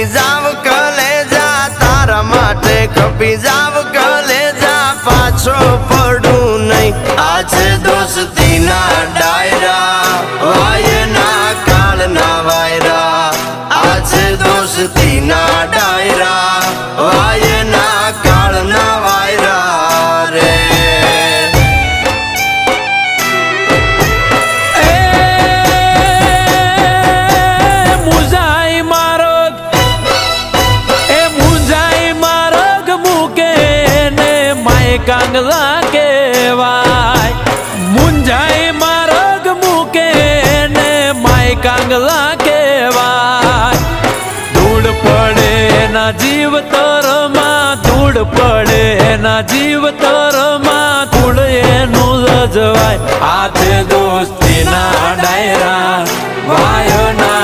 ખપી જાવ કલેજા તારા માટે ખપી જાવ કલેજા પાછો પડું નહીં આજે દોસ્તીના ડાયરા વાયના કાળના વાયરા આજે દોસ્તીના ડાયરા વાયના કાળના વાયરા રે કાંગલા કેવાય મુંજાઈ મારગ મૂકે ને માય કાંગલા કેવાય ધૂળ પડે ના જીવ તરમાં ધૂળ પડે ના જીવ તરમાં ધૂળ એનું રજવાય આ છે દોસ્તીના ડાયરા વાયના